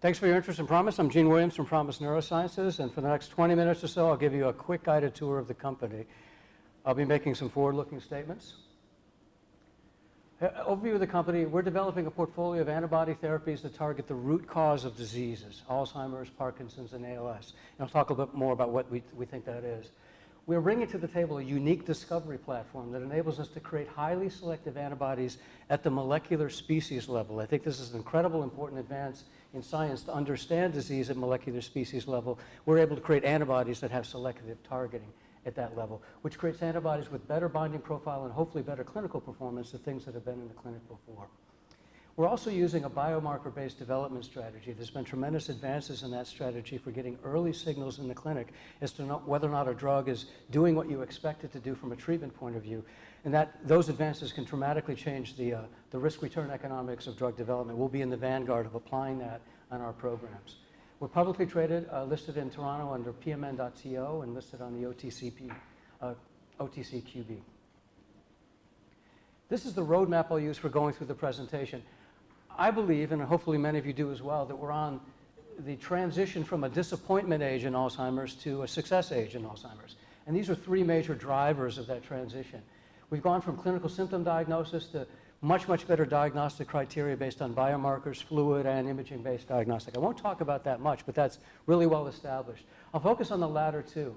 Thanks for your interest in ProMIS. I'm Gene Williams from ProMIS Neurosciences, and for the next 20 minutes or so, I'll give you a quick guided tour of the company. I'll be making some forward-looking statements. Overview of the company: we're developing a portfolio of antibody therapies that target the root cause of diseases, Alzheimer's, Parkinson's, and ALS. And I'll talk a bit more about what we think that is. We're bringing to the table a unique discovery platform that enables us to create highly selective antibodies at the molecular species level. I think this is an incredible, important advance in science to understand disease at molecular species level. We're able to create antibodies that have selective targeting at that level, which creates antibodies with better binding profile and hopefully better clinical performance than things that have been in the clinic before. We're also using a biomarker-based development strategy. There's been tremendous advances in that strategy for getting early signals in the clinic as to whether or not a drug is doing what you expect it to do from a treatment point of view. And those advances can dramatically change the risk-return economics of drug development. We'll be in the vanguard of applying that on our programs. We're publicly traded, listed in Toronto under PMN.TO and listed on the OTCQB. This is the roadmap I'll use for going through the presentation. I believe, and hopefully many of you do as well, that we're on the transition from a disappointment age in Alzheimer's to a success age in Alzheimer's. And these are three major drivers of that transition. We've gone from clinical symptom diagnosis to much better diagnostic criteria based on biomarkers, fluid, and imaging-based diagnostic. I won't talk about that much, but that's really well established. I'll focus on the latter two.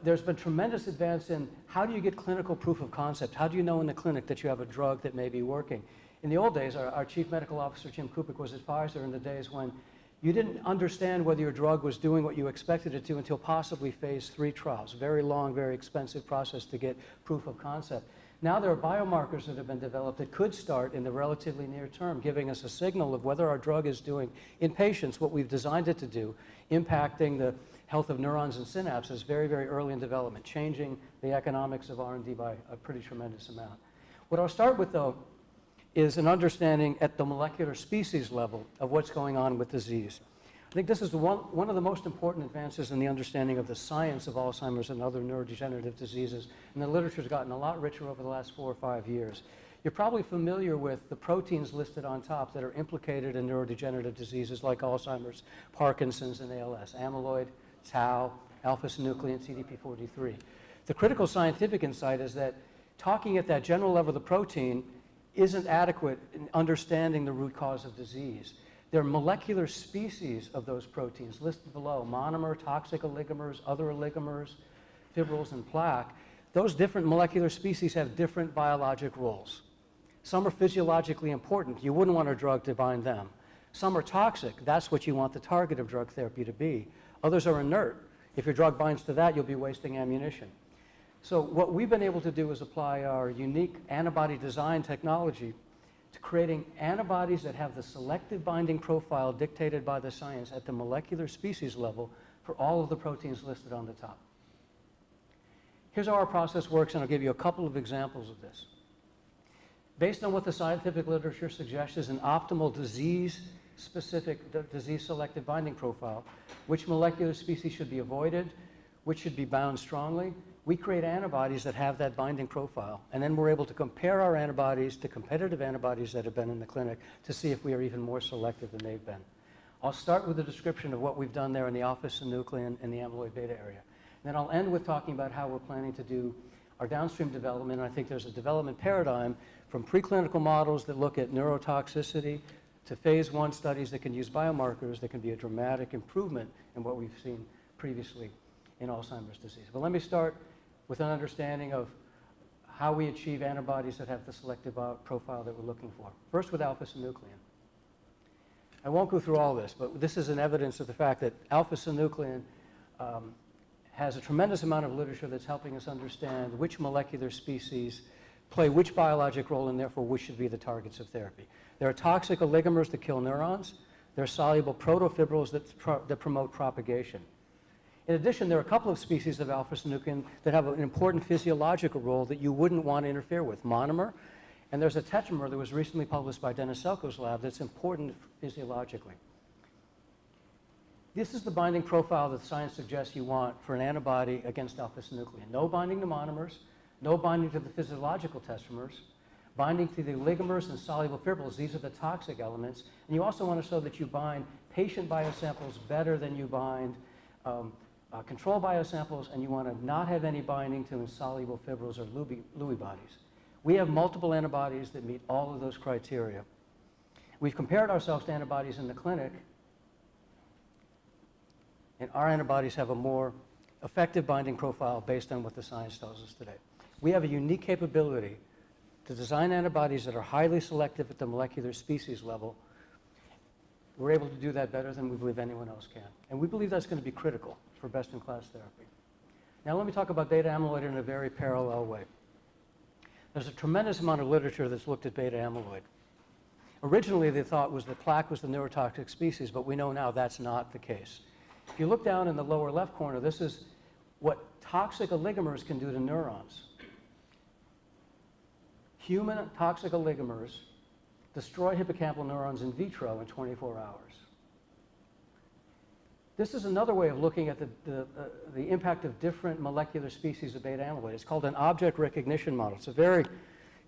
There's been tremendous advance in how do you get clinical proof of concept? How do you know in the clinic that you have a drug that may be working? In the old days, our chief medical officer, Jim Kupik, was at Pfizer in the days when you didn't understand whether your drug was doing what you expected it to until possibly phase 3 trials. Very long, very expensive process to get proof of concept. Now there are biomarkers that have been developed that could start in the relatively near term, giving us a signal of whether our drug is doing in patients what we've designed it to do, impacting the health of neurons and synapses very early in development, changing the economics of R&D by a pretty tremendous amount. What I'll start with, though, is an understanding at the molecular species level of what's going on with disease. I think this is one of the most important advances in the understanding of the science of Alzheimer's and other neurodegenerative diseases, and the literature's gotten a lot richer over the last 4 or 5 years. You're probably familiar with the proteins listed on top that are implicated in neurodegenerative diseases like Alzheimer's, Parkinson's, and ALS: amyloid, tau, alpha-synuclein, CDP43. The critical scientific insight is that talking at that general level of the protein isn't adequate in understanding the root cause of disease. There are molecular species of those proteins listed below: monomer, toxic oligomers, other oligomers, fibrils, and plaque. Those different molecular species have different biologic roles. Some are physiologically important. You wouldn't want a drug to bind them. Some are toxic. That's what you want the target of drug therapy to be. Others are inert. If your drug binds to that, you'll be wasting ammunition. So what we've been able to do is apply our unique antibody design technology to creating antibodies that have the selective binding profile dictated by the science at the molecular species level for all of the proteins listed on the top. Here's how our process works, and I'll give you a couple of examples of this. Based on what the scientific literature suggests is an optimal disease-specific, disease-selective binding profile, which molecular species should be avoided, which should be bound strongly, we create antibodies that have that binding profile, and then we're able to compare our antibodies to competitive antibodies that have been in the clinic to see if we are even more selective than they've been. I'll start with a description of what we've done there in the alpha-synuclein and the amyloid beta area. Then I'll end with talking about how we're planning to do our downstream development. And I think there's a development paradigm from preclinical models that look at neurotoxicity to phase 1 studies that can use biomarkers that can be a dramatic improvement in what we've seen previously in Alzheimer's disease. But let me start with an understanding of how we achieve antibodies that have the selective profile that we're looking for. First, with alpha-synuclein. I won't go through all this, but this is an evidence of the fact that alpha-synuclein has a tremendous amount of literature that's helping us understand which molecular species play which biologic role and therefore which should be the targets of therapy. There are toxic oligomers that kill neurons. There are soluble protofibrils that promote propagation. In addition, there are a couple of species of alpha-synuclein that have an important physiological role that you wouldn't want to interfere with: monomer, and there's a tetramer that was recently published by Dennis Selko's lab that's important physiologically. This is the binding profile that science suggests you want for an antibody against alpha-synuclein. No binding to monomers, no binding to the physiological tetramers, binding to the oligomers and soluble fibrils. These are the toxic elements. And you also want to show that you bind patient biosamples better than you bind control biosamples, and you want to not have any binding to insoluble fibrils or Lewy bodies. We have multiple antibodies that meet all of those criteria. We've compared ourselves to antibodies in the clinic, and our antibodies have a more effective binding profile based on what the science tells us today. We have a unique capability to design antibodies that are highly selective at the molecular species level. We're able to do that better than we believe anyone else can. And we believe that's going to be critical for best-in-class therapy. Now let me talk about beta amyloid in a very parallel way. There's a tremendous amount of literature that's looked at beta amyloid. Originally, they thought was that plaque was the neurotoxic species, but we know now that's not the case. If you look down in the lower left corner, this is what toxic oligomers can do to neurons. Human toxic oligomers destroy hippocampal neurons in vitro in 24 hours. This is another way of looking at the impact of different molecular species of beta amyloid. It's called an object recognition model. It's a very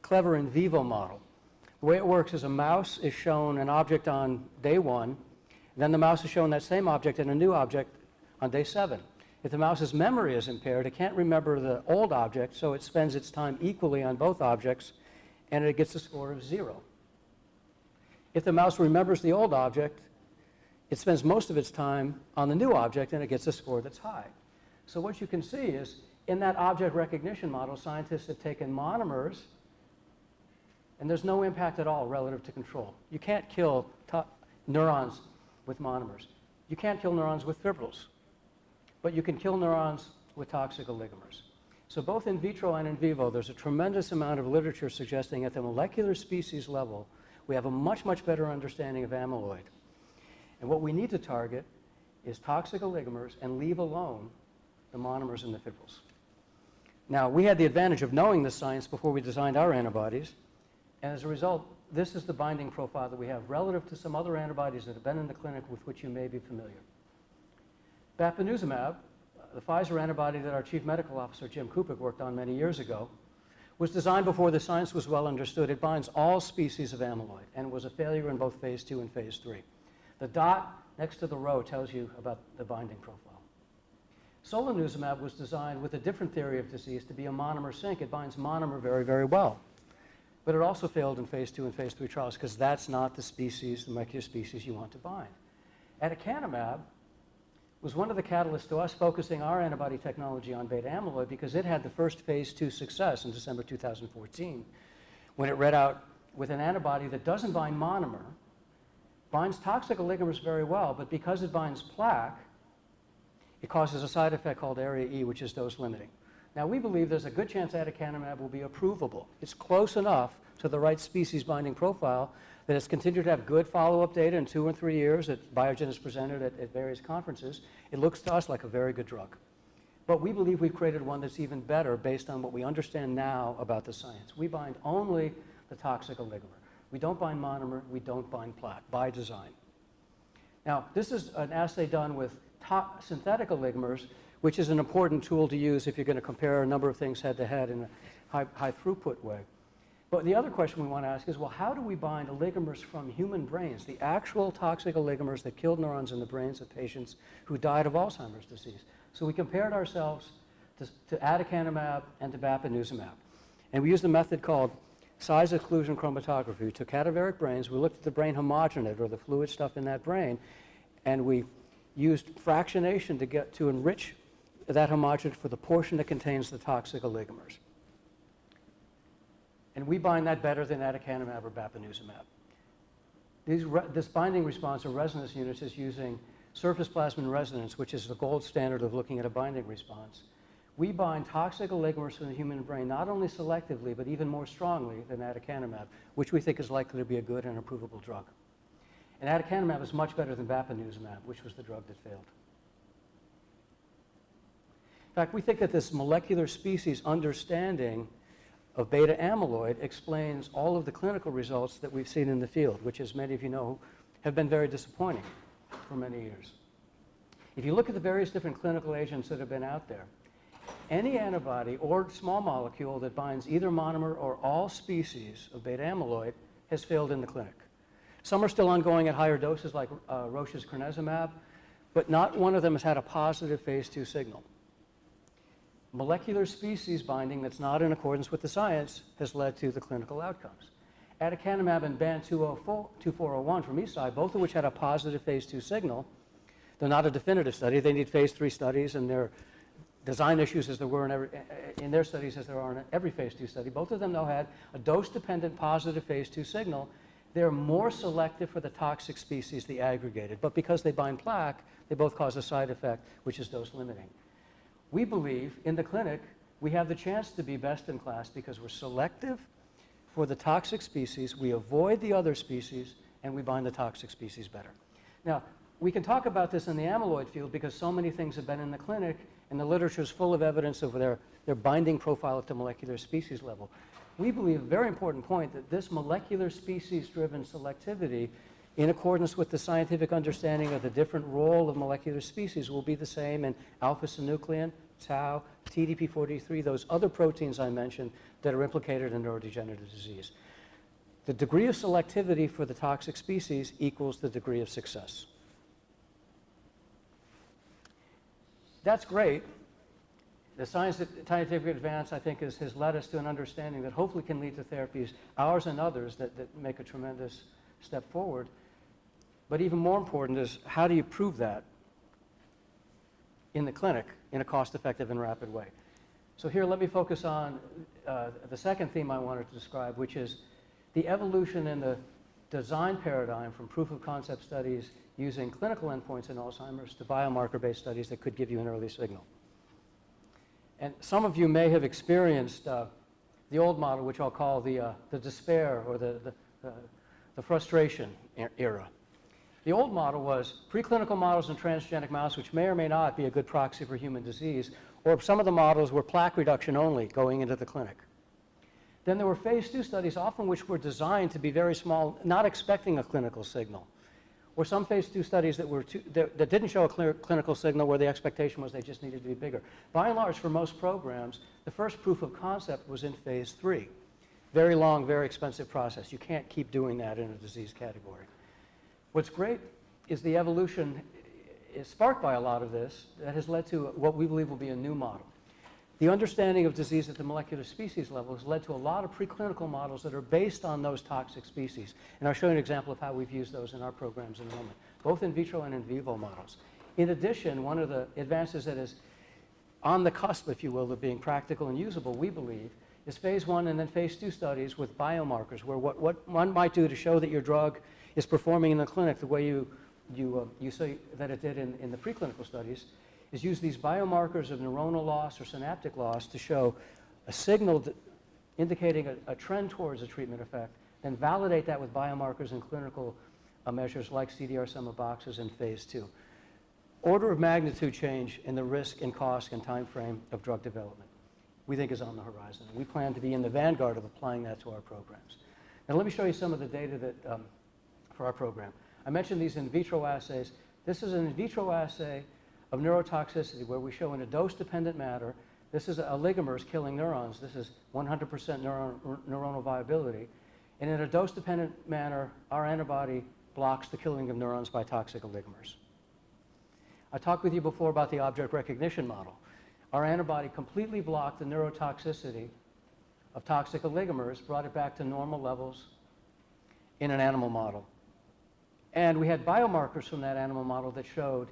clever in vivo model. The way it works is a mouse is shown an object on day 1, then the mouse is shown that same object and a new object on day 7. If the mouse's memory is impaired, it can't remember the old object, so it spends its time equally on both objects, and it gets a score of 0. If the mouse remembers the old object, it spends most of its time on the new object, and it gets a score that's high. So what you can see is, in that object recognition model, scientists have taken monomers, and there's no impact at all relative to control. You can't kill neurons with monomers. You can't kill neurons with fibrils, but you can kill neurons with toxic oligomers. So both in vitro and in vivo, there's a tremendous amount of literature suggesting at the molecular species level, we have a much, much better understanding of amyloid. And what we need to target is toxic oligomers and leave alone the monomers and the fibrils. Now, we had the advantage of knowing this science before we designed our antibodies, and as a result, this is the binding profile that we have relative to some other antibodies that have been in the clinic with which you may be familiar. Bapineuzumab, the Pfizer antibody that our chief medical officer, Jim Kupik, worked on many years ago, was designed before the science was well understood. It binds all species of amyloid and was a failure in both phase 2 and phase 3. The dot next to the row tells you about the binding profile. Solanezumab was designed with a different theory of disease to be a monomer sink. It binds monomer very, very well. But it also failed in phase 2 and phase 3 trials because that's not the species, the molecular species you want to bind. Aducanumab was one of the catalysts to us focusing our antibody technology on beta amyloid because it had the first phase 2 success in December 2014 when it read out with an antibody that doesn't bind monomer, binds toxic oligomers very well, but because it binds plaque, it causes a side effect called ARIA-E, which is dose limiting. Now, we believe there's a good chance aducanumab will be approvable. It's close enough to the right species binding profile that it's continued to have good follow-up data in 2 and 3 years that Biogen has presented at various conferences. It looks to us like a very good drug. But we believe we've created one that's even better based on what we understand now about the science. We bind only the toxic oligomer. We don't bind monomer, we don't bind plaque, by design. Now, this is an assay done with synthetic oligomers, which is an important tool to use if you're going to compare a number of things head-to-head in a high throughput way. But the other question we want to ask is, well, how do we bind oligomers from human brains, the actual toxic oligomers that killed neurons in the brains of patients who died of Alzheimer's disease? So we compared ourselves to aducanumab and to bapineuzumab. And we used a method called size occlusion chromatography. We took cadaveric brains, we looked at the brain homogenate, or the fluid stuff in that brain, and we used fractionation to enrich that homogenate for the portion that contains the toxic oligomers. And we bind that better than aducanumab or bapineuzumab. This binding response or resonance units is using surface plasmon resonance, which is the gold standard of looking at a binding response. We bind toxic oligomers from the human brain not only selectively, but even more strongly than aducanumab, which we think is likely to be a good and approvable drug. And aducanumab is much better than bapineuzumab, which was the drug that failed. In fact, we think that this molecular species understanding of beta amyloid explains all of the clinical results that we've seen in the field, which, as many of you know, have been very disappointing for many years. If you look at the various different clinical agents that have been out there, any antibody or small molecule that binds either monomer or all species of beta amyloid has failed in the clinic. Some are still ongoing at higher doses, like Roche's crenezumab, but not one of them has had a positive phase 2 signal. Molecular species binding that's not in accordance with the science has led to the clinical outcomes. Aducanumab and BAN2401 from Eisai, both of which had a positive phase 2 signal. They're not a definitive study. They need phase 3 studies, and there are design issues as there were in their studies as there are in every phase 2 study. Both of them, though, had a dose-dependent positive phase 2 signal. They're more selective for the toxic species, the aggregated, but because they bind plaque, they both cause a side effect, which is dose-limiting. We believe in the clinic we have the chance to be best in class because we're selective for the toxic species, we avoid the other species, and we bind the toxic species better. Now, we can talk about this in the amyloid field because so many things have been in the clinic, and the literature is full of evidence of their binding profile at the molecular species level. We believe, a very important point, that this molecular species-driven selectivity, in accordance with the scientific understanding of the different role of molecular species, will be the same in alpha-synuclein, tau, TDP-43, those other proteins I mentioned that are implicated in neurodegenerative disease. The degree of selectivity for the toxic species equals the degree of success. That's great. The scientific advance, I think, has led us to an understanding that hopefully can lead to therapies, ours and others, that make a tremendous step forward. But even more important is, how do you prove that in the clinic in a cost-effective and rapid way? So here, let me focus on the second theme I wanted to describe, which is the evolution in the design paradigm from proof-of-concept studies using clinical endpoints in Alzheimer's to biomarker-based studies that could give you an early signal. And some of you may have experienced the old model, which I'll call the despair or the frustration era. The old model was preclinical models in transgenic mouse, which may or may not be a good proxy for human disease, or some of the models were plaque reduction only going into the clinic. Then there were phase 2 studies, often which were designed to be very small, not expecting a clinical signal. Or some phase 2 studies that didn't show a clear clinical signal where the expectation was they just needed to be bigger. By and large, for most programs, the first proof of concept was in phase 3. Very long, very expensive process. You can't keep doing that in a disease category. What's great is the evolution is sparked by a lot of this that has led to what we believe will be a new model. The understanding of disease at the molecular species level has led to a lot of preclinical models that are based on those toxic species. And I'll show you an example of how we've used those in our programs in a moment, both in vitro and in vivo models. In addition, one of the advances that is on the cusp, if you will, of being practical and usable, we believe, is phase 1 and then phase 2 studies with biomarkers, where what one might do to show that your drug is performing in the clinic the way you say that it did in the preclinical studies, is use these biomarkers of neuronal loss or synaptic loss to show a signal indicating a trend towards a treatment effect, then validate that with biomarkers and clinical measures like CDR sum of boxes in phase 2. Order of magnitude change in the risk and cost and time frame of drug development, we think, is on the horizon. We plan to be in the vanguard of applying that to our programs. Now let me show you some of the data that for our program. I mentioned these in vitro assays. This is an in vitro assay of neurotoxicity where we show in a dose-dependent manner, this is oligomers killing neurons. This is 100% neuronal viability. And in a dose-dependent manner, our antibody blocks the killing of neurons by toxic oligomers. I talked with you before about the object recognition model. Our antibody completely blocked the neurotoxicity of toxic oligomers, brought it back to normal levels in an animal model. And we had biomarkers from that animal model that showed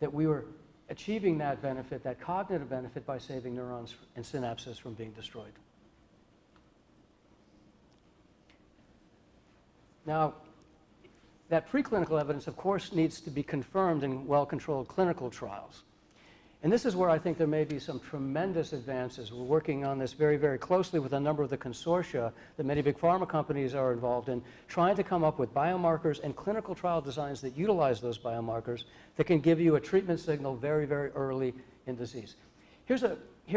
that we were achieving that benefit, that cognitive benefit, by saving neurons and synapses from being destroyed. Now, that preclinical evidence, of course, needs to be confirmed in well-controlled clinical trials. And this is where I think there may be some tremendous advances. We're working on this very, very closely with a number of the consortia that many big pharma companies are involved in, trying to come up with biomarkers and clinical trial designs that utilize those biomarkers that can give you a treatment signal very, very early in disease. Here's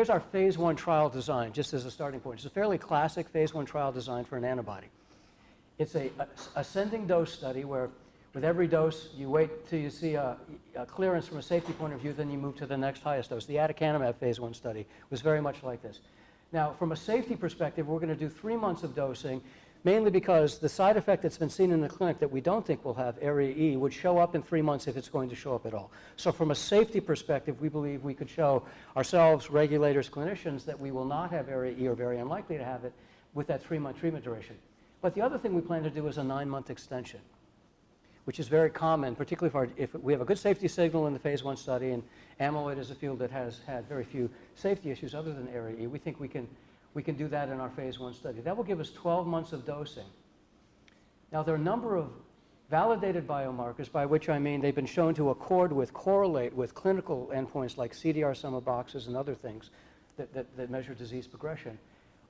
our phase 1 trial design, just as a starting point. It's a fairly classic phase 1 trial design for an antibody. It's an ascending dose study where with every dose, you wait till you see a clearance from a safety point of view, then you move to the next highest dose. The aducanumab phase 1 study was very much like this. Now, from a safety perspective, we're going to do 3 months of dosing. mainly because the side effect that's been seen in the clinic that we don't think will have area E would show up in 3 months if it's going to show up at all. So from a safety perspective, we believe we could show ourselves, regulators, clinicians, that we will not have area E or very unlikely to have it with that 3-month treatment duration. But the other thing we plan to do is a 9-month extension, which is very common, particularly if we have a good safety signal in the phase 1 study, and amyloid is a field that has had very few safety issues other than area E. We think we can do that in our phase 1 study. That will give us 12 months of dosing. Now, there are a number of validated biomarkers, by which I mean they've been shown to correlate with clinical endpoints like CDR sum of boxes and other things that measure disease progression.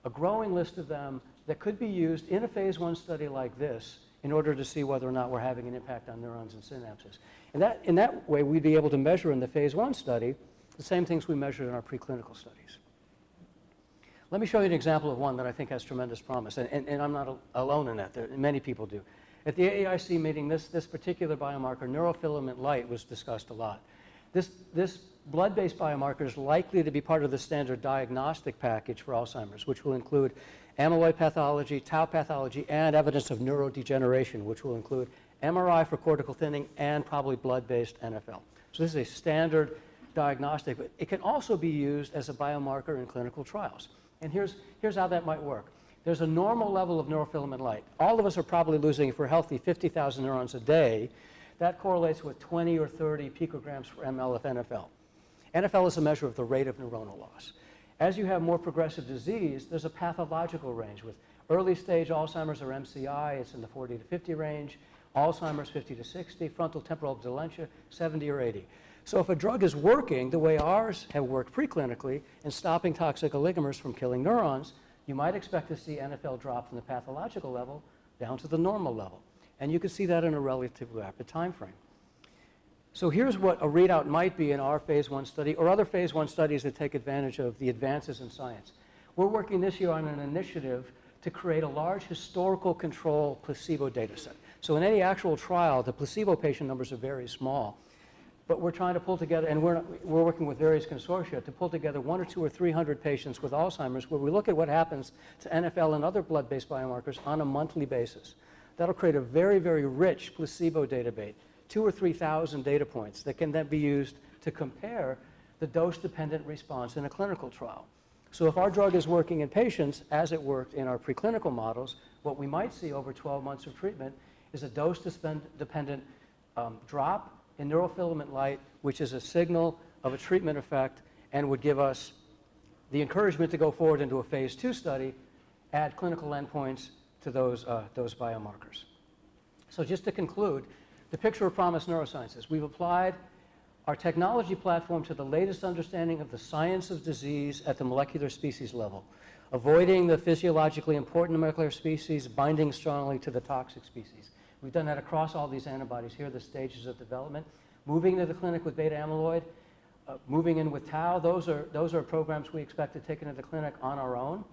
A growing list of them that could be used in a phase 1 study like this in order to see whether or not we're having an impact on neurons and synapses. And in that way, we'd be able to measure in the phase 1 study the same things we measured in our preclinical studies. Let me show you an example of one that I think has tremendous promise, and I'm not alone in that. Many people do. At the AAIC meeting, this particular biomarker, neurofilament light, was discussed a lot. This blood-based biomarker is likely to be part of the standard diagnostic package for Alzheimer's, which will include amyloid pathology, tau pathology, and evidence of neurodegeneration, which will include MRI for cortical thinning and probably blood-based NFL. So this is a standard diagnostic, but it can also be used as a biomarker in clinical trials. And here's how that might work. There's a normal level of neurofilament light. All of us are probably losing, if we're healthy, 50,000 neurons a day. That correlates with 20 or 30 picograms per ml of NFL. NFL is a measure of the rate of neuronal loss. As you have more progressive disease, there's a pathological range. With early stage Alzheimer's or MCI, it's in the 40 to 50 range. Alzheimer's, 50 to 60. Frontal temporal dementia, 70 or 80. So if a drug is working the way ours have worked preclinically in stopping toxic oligomers from killing neurons, you might expect to see NFL drop from the pathological level down to the normal level. And you can see that in a relatively rapid time frame. So here's what a readout might be in our phase 1 study or other phase 1 studies that take advantage of the advances in science. We're working this year on an initiative to create a large historical control placebo data set. So in any actual trial, the placebo patient numbers are very small. But we're trying to pull together, and we're working with various consortia to pull together 100 or 200 or 300 patients with Alzheimer's, where we look at what happens to NFL and other blood-based biomarkers on a monthly basis. That'll create a very, very rich placebo database, 2,000 or 3,000 data points that can then be used to compare the dose-dependent response in a clinical trial. So if our drug is working in patients as it worked in our preclinical models, what we might see over 12 months of treatment is a dose-dependent drop in neurofilament light, which is a signal of a treatment effect and would give us the encouragement to go forward into a phase 2 study, add clinical endpoints to those biomarkers. So just to conclude, the picture of ProMIS Neurosciences. We've applied our technology platform to the latest understanding of the science of disease at the molecular species level, avoiding the physiologically important molecular species, binding strongly to the toxic species. We've done that across all these antibodies. Here are the stages of development. Moving into the clinic with beta amyloid, moving in with tau, those are programs we expect to take into the clinic on our own.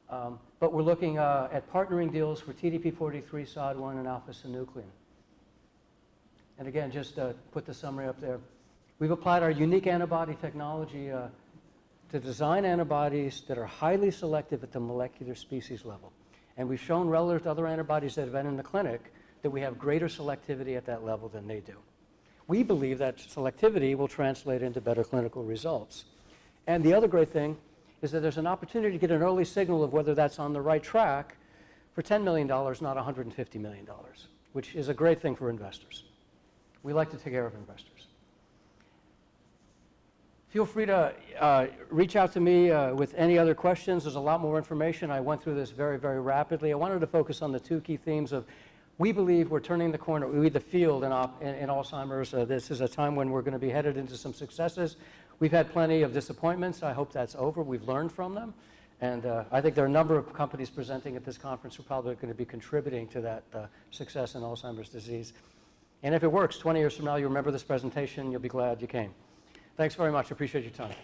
But we're looking at partnering deals for TDP-43, SOD1, and alpha-synuclein. And again, just put the summary up there. We've applied our unique antibody technology to design antibodies that are highly selective at the molecular species level. And we've shown relative to other antibodies that have been in the clinic that we have greater selectivity at that level than they do. We believe that selectivity will translate into better clinical results. And the other great thing is that there's an opportunity to get an early signal of whether that's on the right track for $10 million, not $150 million, which is a great thing for investors. We like to take care of investors. Feel free to reach out to me with any other questions. There's a lot more information. I went through this very, very rapidly. I wanted to focus on the two key themes of we believe we're turning the corner. We, the field in Alzheimer's, this is a time when we're going to be headed into some successes. We've had plenty of disappointments. I hope that's over. We've learned from them. And I think there are a number of companies presenting at this conference who are probably going to be contributing to that success in Alzheimer's disease. And if it works, 20 years from now, you'll remember this presentation. You'll be glad you came. Thanks very much. I appreciate your time.